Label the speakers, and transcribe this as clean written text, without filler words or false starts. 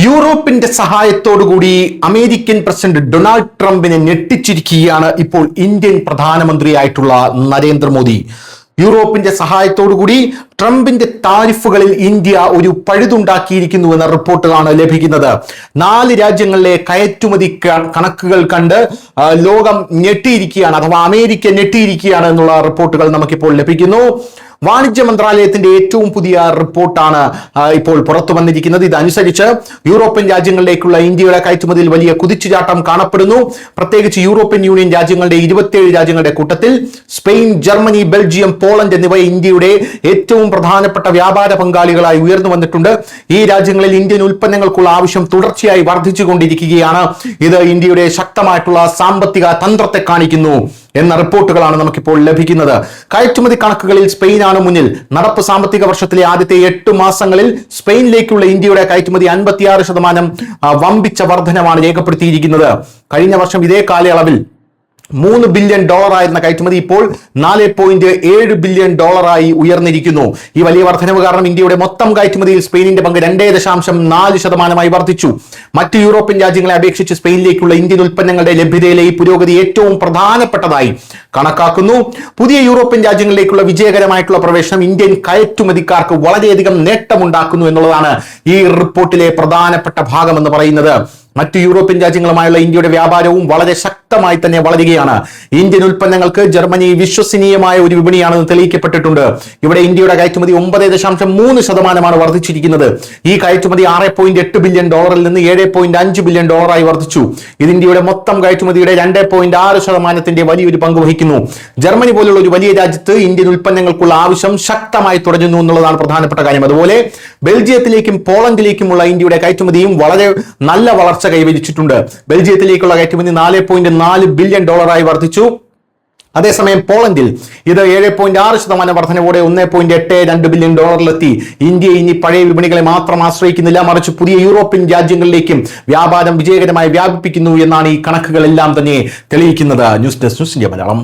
Speaker 1: യൂറോപ്പിന്റെ സഹായത്തോടുകൂടി American president Donald ട്രംപിനെ ഞെട്ടിച്ചിരിക്കുകയാണ് ഇപ്പോൾ ഇന്ത്യൻ പ്രധാനമന്ത്രിയായിട്ടുള്ള നരേന്ദ്രമോദി. യൂറോപ്പിന്റെ സഹായത്തോടുകൂടി ട്രംപിന്റെ താരിഫുകളിൽ ഇന്ത്യ ഒരു പഴുതുണ്ടാക്കിയിരിക്കുന്നു എന്ന റിപ്പോർട്ടുകളാണ് ലഭിക്കുന്നത്. 4 രാജ്യങ്ങളിലെ കയറ്റുമതി കണക്കുകൾ കണ്ട് ലോകം ഞെട്ടിയിരിക്കുകയാണ്, അഥവാ അമേരിക്ക ഞെട്ടിയിരിക്കുകയാണ് എന്നുള്ള റിപ്പോർട്ടുകൾ നമുക്കിപ്പോൾ ലഭിക്കുന്നു. വാണിജ്യ മന്ത്രാലയത്തിന്റെ ഏറ്റവും പുതിയ റിപ്പോർട്ടാണ് ഇപ്പോൾ പുറത്തു വന്നിരിക്കുന്നത്. ഇതനുസരിച്ച് യൂറോപ്യൻ രാജ്യങ്ങളിലേക്കുള്ള ഇന്ത്യയുടെ കയറ്റുമതിയിൽ വലിയ കുതിച്ചുചാട്ടം കാണപ്പെടുന്നു. പ്രത്യേകിച്ച് യൂറോപ്യൻ യൂണിയൻ രാജ്യങ്ങളുടെ 27 രാജ്യങ്ങളുടെ കൂട്ടത്തിൽ സ്പെയിൻ, ജർമ്മനി, ബെൽജിയം, പോളണ്ട് എന്നിവ ഇന്ത്യയുടെ ഏറ്റവും പ്രധാനപ്പെട്ട വ്യാപാര പങ്കാളികളായി ഉയർന്നു വന്നിട്ടുണ്ട്. ഈ രാജ്യങ്ങളിൽ ഇന്ത്യൻ ഉൽപ്പന്നങ്ങൾക്കുള്ള ആവശ്യം തുടർച്ചയായി വർദ്ധിച്ചുകൊണ്ടിരിക്കുകയാണ്. ഇത് ഇന്ത്യയുടെ ശക്തമായിട്ടുള്ള സാമ്പത്തിക തന്ത്രത്തെ കാണിക്കുന്നു എന്ന റിപ്പോർട്ടുകളാണ് നമുക്കിപ്പോൾ ലഭിക്കുന്നത്. കയറ്റുമതി കണക്കുകളിൽ സ്പെയിനാണ് മുന്നിൽ. നടപ്പ് സാമ്പത്തിക വർഷത്തിലെ ആദ്യത്തെ 8 മാസങ്ങളിൽ സ്പെയിനിലേക്കുള്ള ഇന്ത്യയുടെ കയറ്റുമതി 56% വമ്പിച്ച വർധനമാണ് രേഖപ്പെടുത്തിയിരിക്കുന്നത്. കഴിഞ്ഞ വർഷം ഇതേ കാലയളവിൽ $3 ബില്യൺ ആയിരുന്ന കയറ്റുമതി ഇപ്പോൾ $4.7 ബില്യൺ ഉയർന്നിരിക്കുന്നു. ഈ വലിയ വർധനവ് കാരണം ഇന്ത്യയുടെ മൊത്തം കയറ്റുമതിയിൽ സ്പെയിനിന്റെ പങ്ക് 2.4% വർദ്ധിച്ചു. മറ്റ് യൂറോപ്യൻ രാജ്യങ്ങളെ അപേക്ഷിച്ച് സ്പെയിനിലേക്കുള്ള ഇന്ത്യൻ ഉൽപ്പന്നങ്ങളുടെ ലഭ്യതയിലെ ഈ പുരോഗതി ഏറ്റവും പ്രധാനപ്പെട്ടതായി കണക്കാക്കുന്നു. പുതിയ യൂറോപ്യൻ രാജ്യങ്ങളിലേക്കുള്ള വിജയകരമായിട്ടുള്ള പ്രവേശനം ഇന്ത്യൻ കയറ്റുമതിക്കാർക്ക് വളരെയധികം നേട്ടമുണ്ടാക്കുന്നു എന്നുള്ളതാണ് ഈ റിപ്പോർട്ടിലെ പ്രധാനപ്പെട്ട ഭാഗമെന്ന് പറയുന്നത്. മറ്റ് യൂറോപ്യൻ രാജ്യങ്ങളുമായുള്ള ഇന്ത്യയുടെ വ്യാപാരവും വളരെ ശക്തമായി തന്നെ വളരുകയാണ്. ഇന്ത്യൻ ഉൽപ്പന്നങ്ങൾക്ക് ജർമ്മനി വിശ്വസനീയമായ ഒരു വിപണിയാണെന്ന് തെളിയിക്കപ്പെട്ടിട്ടുണ്ട്. ഇവിടെ ഇന്ത്യയുടെ കയറ്റുമതി 9.3% വർദ്ധിച്ചിരിക്കുന്നത്. ഈ കയറ്റുമതി $6.8 ബില്യൺ നിന്ന് $7.5 ബില്യൺ വർദ്ധിച്ചു. ഇത് ഇന്ത്യയുടെ മൊത്തം കയറ്റുമതിയുടെ 2.6% വലിയൊരു പങ്ക് വഹിക്കുന്നു. ജർമ്മനി പോലുള്ള ഒരു വലിയ രാജ്യത്ത് ഇന്ത്യൻ ഉൽപ്പന്നങ്ങൾക്കുള്ള ആവശ്യം ശക്തമായി തുടരുന്നു എന്നുള്ളതാണ് പ്രധാനപ്പെട്ട കാര്യം. അതുപോലെ ബെൽജിയത്തിലേക്കും പോളണ്ടിലേക്കുമുള്ള ഇന്ത്യയുടെ കയറ്റുമതിയും വളരെ നല്ല വളർച്ച കൈവരിച്ചിട്ടുണ്ട്. ബെൽജിയത്തിലേക്കുള്ള കയറ്റുമതി $4.4 ബില്യൺ വർദ്ധിച്ചു. അതേസമയം പോളണ്ടിൽ ഇത് 7.6% വർധനവോടെ $1.82 ബില്യൺ ഇന്ത്യ ഇനി പഴയ വിപണികളെ മാത്രം ആശ്രയിക്കുന്നില്ല, മറിച്ച് പുതിയ യൂറോപ്യൻ രാജ്യങ്ങളിലേക്കും വ്യാപാരം വിജയകരമായി വ്യാപിപ്പിക്കുന്നു എന്നാണ് ഈ കണക്കുകളെല്ലാം തന്നെ തെളിയിക്കുന്നത്. News desk, news India Malayalam.